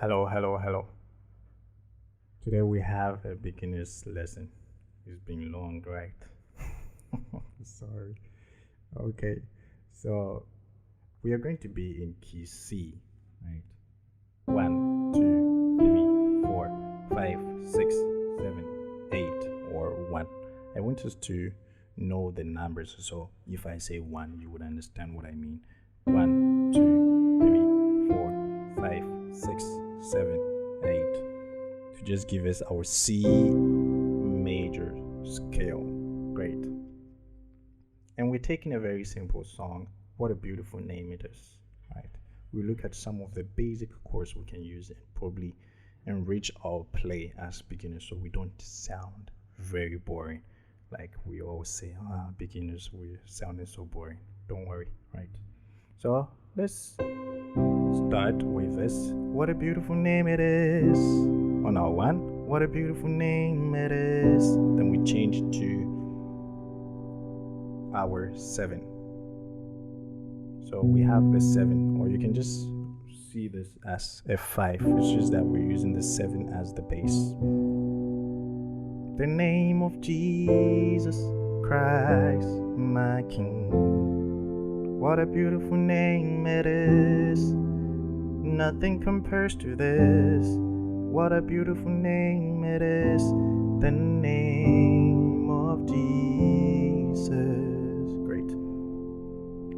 Hello, hello, hello. Today we have a beginner's lesson. It's been long, right? Sorry. Okay, so we are going to be in key C, right? One, two, three, four, five, six, seven, eight, or one. I want us to know the numbers, so if I say one, you would understand what I mean. One, two, three, four, five, six, seven, eight. To just give us our C major scale. Great. And we're taking a very simple song. What a beautiful name it is, right? We look at some of the basic chords we can use and probably enrich our play as beginners so we don't sound very boring. Like we always say, beginners, we're sounding so boring. Don't worry, right? So let's start with this. What a beautiful name it is. On our one, what a beautiful name it is. Then we change to our 7. So we have the 7, or you can just see this as a 5. It's just that we're using the 7 as the base. The name of Jesus Christ, my King. What a beautiful name it is. Nothing compares to this. What a beautiful name it is. The name of Jesus. Great.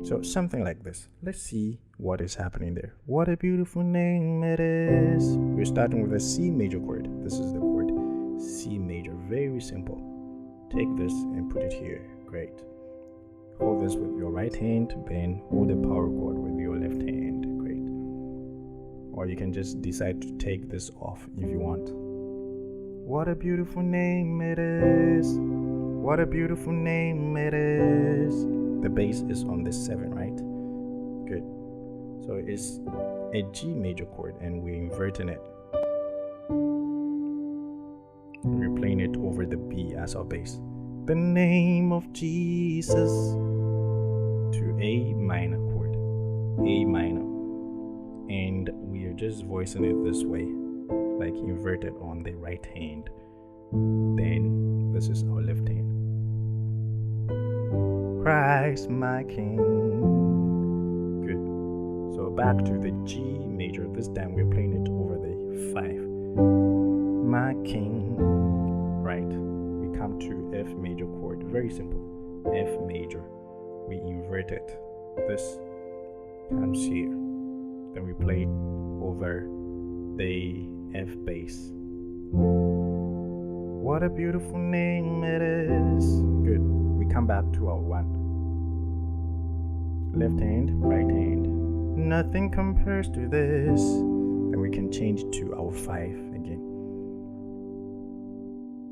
So something like this. Let's see what is happening there. What a beautiful name it is. We're starting with a C major chord. This is the chord C major. Very simple. Take this and put it here. Great. Hold this with your right hand, then hold the power chord with your left hand. Great. Or you can just decide to take this off if you want. What a beautiful name it is. What a beautiful name it is. The bass is on the 7, right? Good. So it's a G major chord and we're inverting it. We're playing it over the B as our bass. The name of Jesus to A minor chord. A minor. And we are just voicing it this way, like inverted on the right hand. Then this is our left hand. Christ my King. Good. So back to the G major. This time we're playing it over the 5. My King. Right. We come to F major chord. Very simple. F major. We invert it. This comes here. Then we play it over the F bass. What a beautiful name it is. Good. We come back to our 1. Left hand, right hand. Nothing compares to this. Then we can change to our 5 again.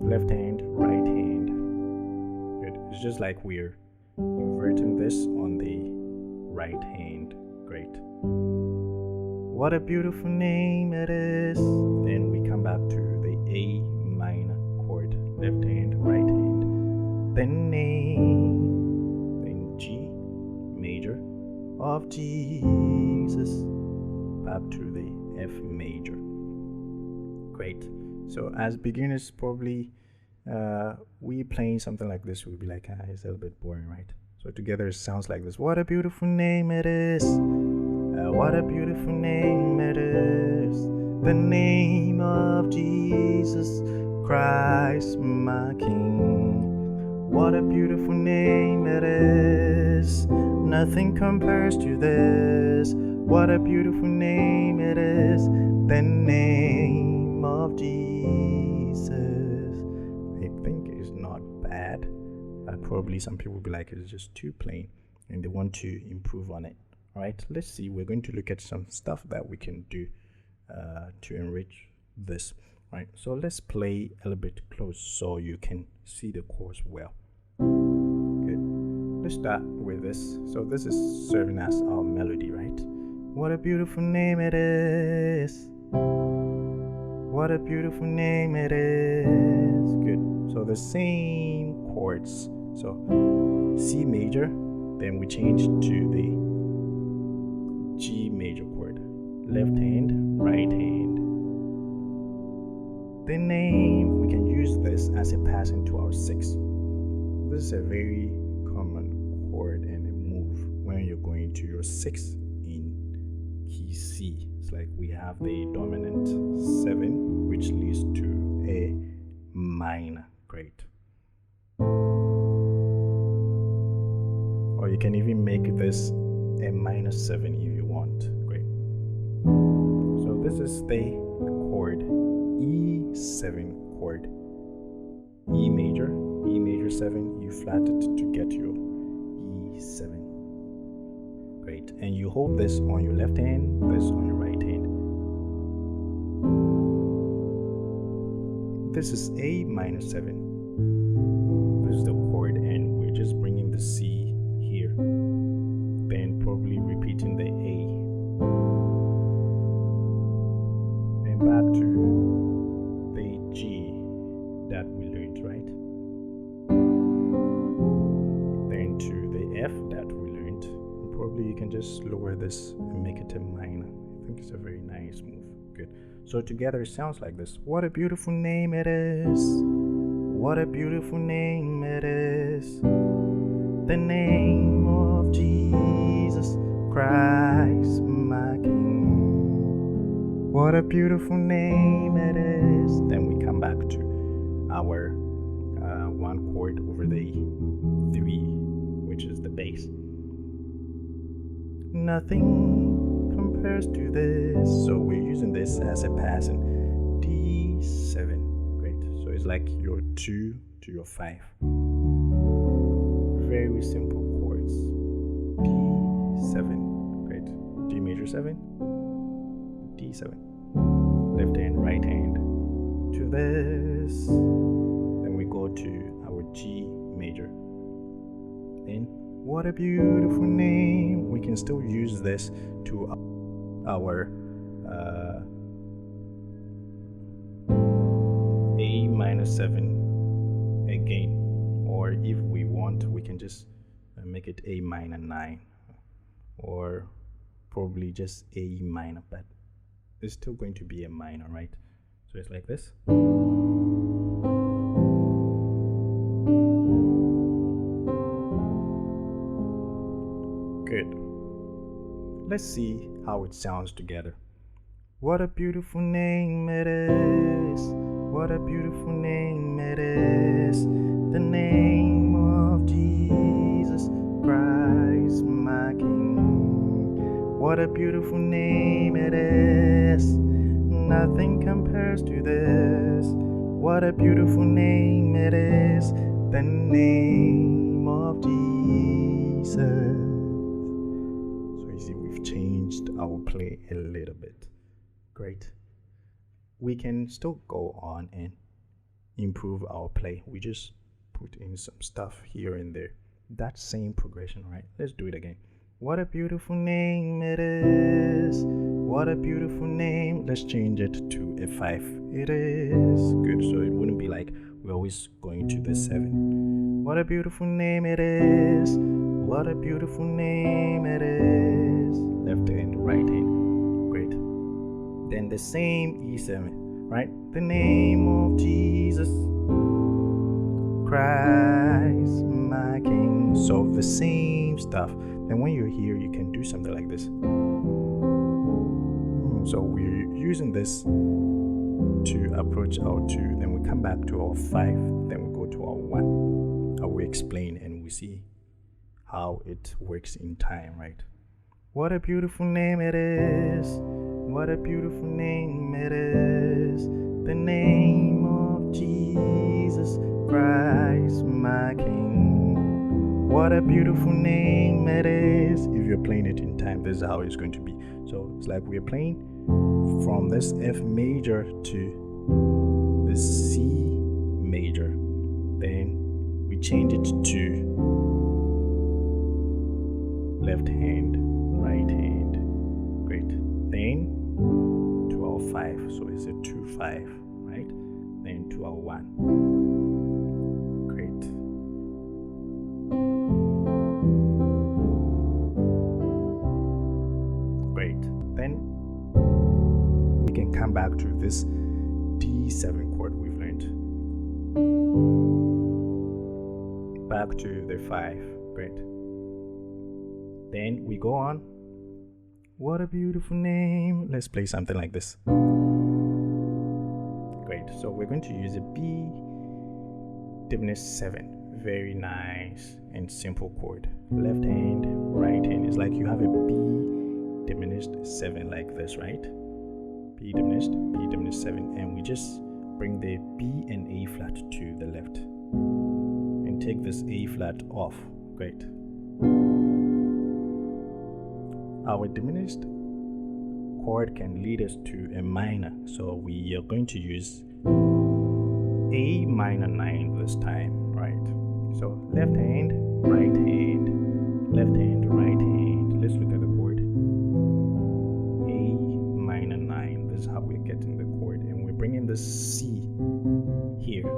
Left hand, right hand. Good. It's just like we're inverting this on the right hand. Great. What a beautiful name it is. Then we come back to the A minor chord. Left hand, right hand. Then A. Then G major of Jesus. Back to the F major. Great. So as beginners, probably we playing something like this will be like, it's a little bit boring, right? So together it sounds like this. What a beautiful name it is. What a beautiful name it is. The name of Jesus Christ, my King. What a beautiful name it is. Nothing compares to this. What a beautiful name it is. The name of Jesus. I think it's not bad. Probably some people will be like, it's just too plain and they want to improve on it. All right, let's see. We're going to look at some stuff that we can do to enrich this. All right, so let's play a little bit close so you can see the chords well. Good. Let's start with this. So this is serving as our melody, right? What a beautiful name it is. What a beautiful name it is. Good. So the same chords. So C major, then we change to the G major chord. Left hand, right hand. The name, we can use this as a passing to our 6. This is a very common chord and a move when you're going to your 6 in key C. It's like we have the dominant 7, which leads to a minor. Great. Or you can even make this a minor 7 if you want. Great. So this is the chord E7 chord. E major 7, you flat it to get your E7. Great. And you hold this on your left hand, this on your right hand. This is A minor 7. This is the chord, and we're just bringing the C here. Then probably repeating the A. Then back to the G that we learned, right? Then to the F that we learned. And probably you can just lower this and make it a minor. I think it's a very nice move. Good. So together it sounds like this. What a beautiful name it is. What a beautiful name it is. The name of Jesus Christ, my King. What a beautiful name it is. Then we come back to our one chord over the 3, which is the bass. Nothing compares to this. So we're using this as a passing D7. Great. So it's like your 2 to your 5. Very simple chords. D7. Great. D major 7. D7. Left hand, right hand to this. Then we go to our G major. Then what a beautiful name. We can still use this to our A minor 7 again, or if we want we can just make it A minor 9, or probably just A minor, but it's still going to be a minor, right? So it's like this. Good. Let's see how it sounds together. What a beautiful name it is. What a beautiful name it is. The name of Jesus Christ, my King. What a beautiful name it is. Nothing compares to this. What a beautiful name it is. The name of Jesus. So you see, we've changed our play a little bit. Great. We can still go on and improve our play. We just put in some stuff here and there. That same progression, right? Let's do it again. What a beautiful name it is. What a beautiful name. Let's change it to a 5. It is. Good. So it wouldn't be like we're always going to the 7. What a beautiful name it is. What a beautiful name it is. Left hand, right hand. Great. Then the same E7, right? The name of Jesus Christ, my King. So the same stuff. Then when you're here, you can do something like this. So we're using this to approach our 2. Then we come back to our 5. Then we go to our 1. I will explain and we see how it works in time, right? What a beautiful name it is. What a beautiful name it is. The name of Jesus Christ, my King. What a beautiful name it is. If you're playing it in time, this is how it's going to be. So it's like we're playing from this F major to the C major. Then we change it to left hand, right hand. Great. Then to our 5. So it's a 2-5, right? Then to our 1. Great. Great. Then we can come back to this D7 chord. Back to the 5. Great. Then we go on. What a beautiful name. Let's play something like this. Great. So we're going to use a B diminished 7. Very nice and simple chord. Left hand, right hand. It's like you have a B diminished 7 like this, right? B diminished 7, and we just bring the B and A flat to the left and take this A flat off. Great. Our diminished chord can lead us to a minor, so we are going to use A minor 9 this time, right? So left hand, right hand, left hand, right hand. Let's look at the chord. A minor 9. This is how we're getting the chord, and we're bringing the C here.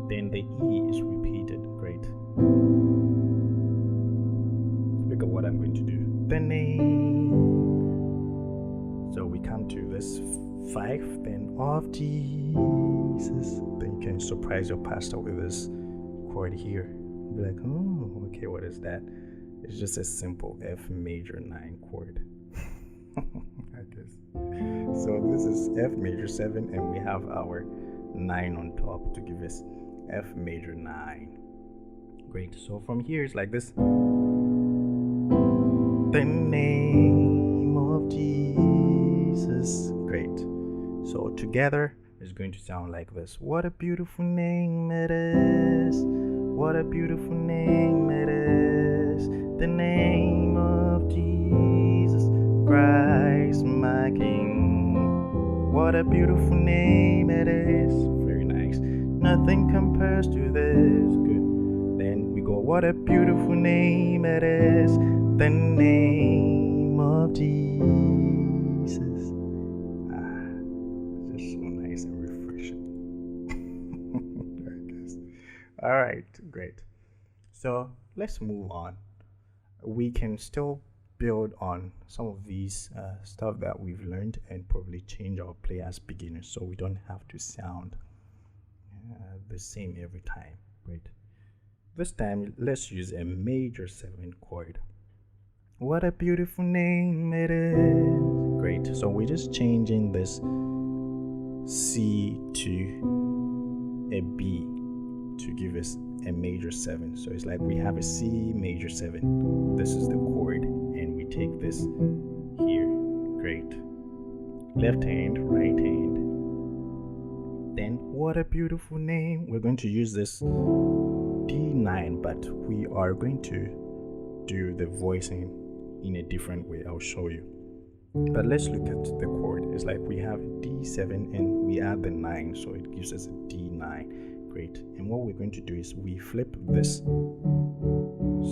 Then the E is repeated. Great. Look at what I'm going to do. The name. So we come to this 5, then of Jesus. Then you can surprise your pastor with this chord here. Be like, oh, okay, what is that? It's just a simple F major 9 chord. I guess. So this is F major 7, and we have our 9 on top to give us F major 9. Great. So from here it's like this. The name of Jesus. Great. So together it's going to sound like this. What a beautiful name it is. What a beautiful name it is. The name of Jesus Christ, my King. What a beautiful name it is. Very nice. Nothing compares to this. Good. Then we go, what a beautiful name it is. The name of Jesus. It's just so nice and refreshing. I guess. All right, great. So let's move on. We can still build on some of these stuff that we've learned and probably change our play as beginners, so we don't have to sound the same every time. Great. This time let's use a major 7 chord. What a beautiful name it is. Great. So we're just changing this C to a B to give us a major 7. So it's like we have a C major 7. This is the chord, and we take this here. Great. Left hand, right hand. Then what a beautiful name. We're going to use this D9, but we are going to do the voicing in a different way. I'll show you. But let's look at the chord. It's like we have D7 and we add the 9, so it gives us a D9. Great. And what we're going to do is we flip this,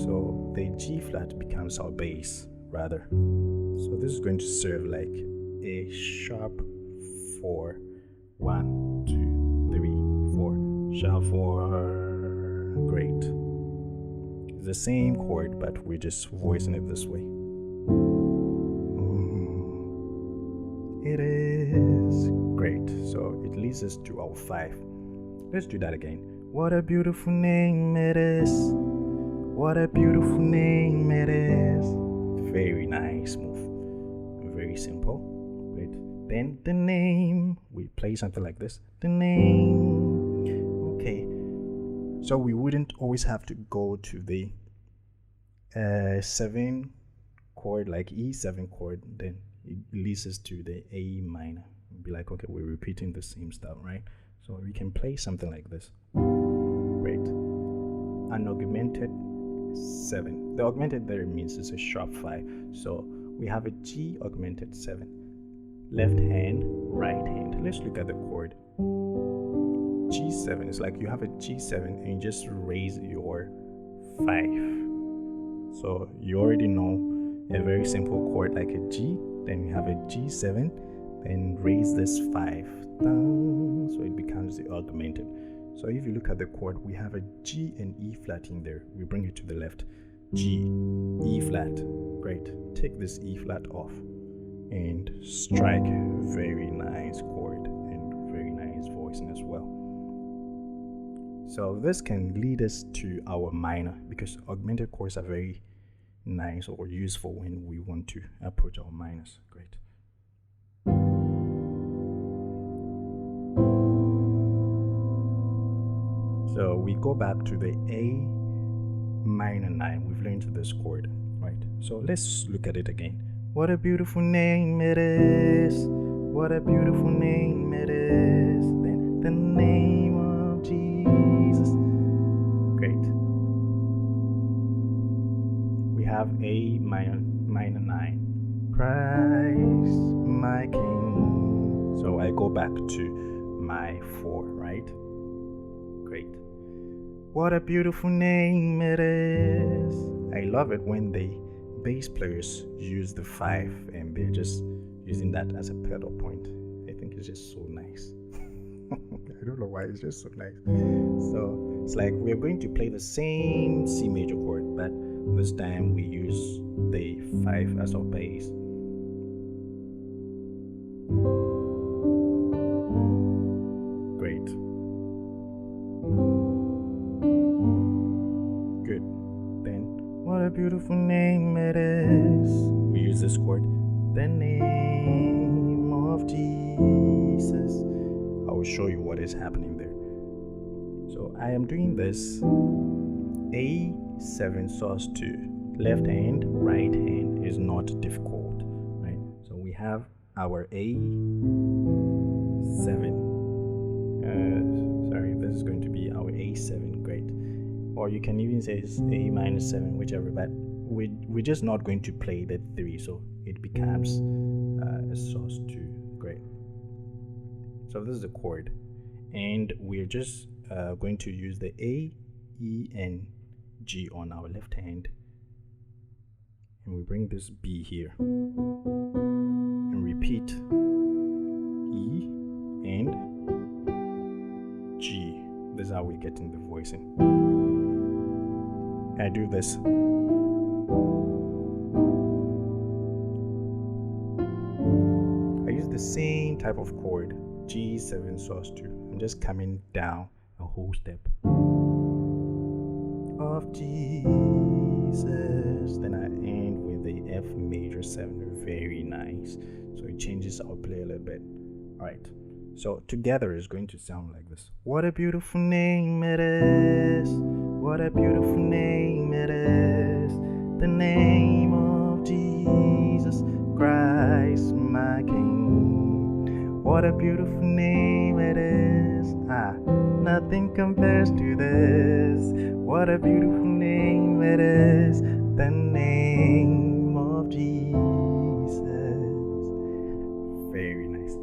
so the G flat becomes our bass rather. So this is going to serve like a sharp 4, 1, 2, 3, 4, sharp 4. Great. It's the same chord, but we're just voicing it this way. It is great. So it leads us to our 5. Let's do that again. What a beautiful name it is. What a beautiful name it is. Very nice move. Very simple. Great. Then the name. We play something like this. The name. Okay. So we wouldn't always have to go to the 7 chord, like E7 chord. Then it leads us to the A minor. Be like, okay, we're repeating the same stuff, right? So we can play something like this. Great. An augmented 7. The augmented there means it's a sharp 5. So we have a G augmented 7. Left hand, right hand. Let's look at the chord. G7 is like you have a G7 and you just raise your 5. So you already know a very simple chord like a G. Then you have a G7, then raise this 5. So it becomes the augmented. So if you look at the chord, we have a G and E flat in there. We bring it to the left. G, E flat. Great. Take this E flat off and strike a very nice chord and very nice voicing as well. So this can lead us to our minor, because augmented chords are very nice or useful when we want to approach our minors. Great. So we go back to the A minor 9. We've learned this chord, right? So let's look at it again. What a beautiful name it is. What a beautiful name it is. Then the name of Jesus. Great. We have A minor 9. Christ, my King. So I go back to my 4, right? Great. What a beautiful name it is. I love it when the bass players use the 5 and they're just using that as a pedal point. I think it's just so nice. I don't know why, it's just so nice. So it's like we're going to play the same C major chord, but this time we use the 5 as our bass. Great. Good. Then, what a beautiful name it is. We use this chord. The name of Jesus. I will show you what is happening there. So I am doing this A7 sus2. Left hand, right hand is not difficult, right? So we have our A7. Sorry, this is going to be our A7. Great. Or you can even say it's A minor 7, whichever, but we're just not going to play the 3, so it becomes a sus2. Great. So this is the chord, and we're just going to use the A, E, and G on our left hand, and we bring this B here and repeat E and G. This is how we're getting the voicing. I do this. I use the same type of chord, G7 sus2. I'm just coming down a whole step. Of Jesus. Then I end with the F major 7. Very nice. So it changes our play a little bit. Alright. So together is going to sound like this. What a beautiful name it is. What a beautiful name it is. The name of Jesus Christ, my King. What a beautiful name it is. Nothing compares to this. What a beautiful name it is. The name of Jesus. Very nice.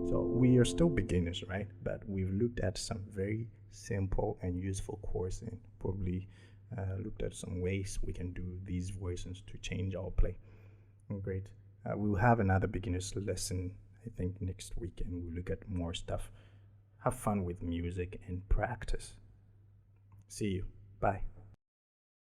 So we are still beginners, right? But we've looked at some very simple and useful chords, and probably looked at some ways we can do these voices to change our play. Great. We'll have another beginner's lesson, I think, next week, and we'll look at more stuff. Have fun with music and practice. See you. Bye.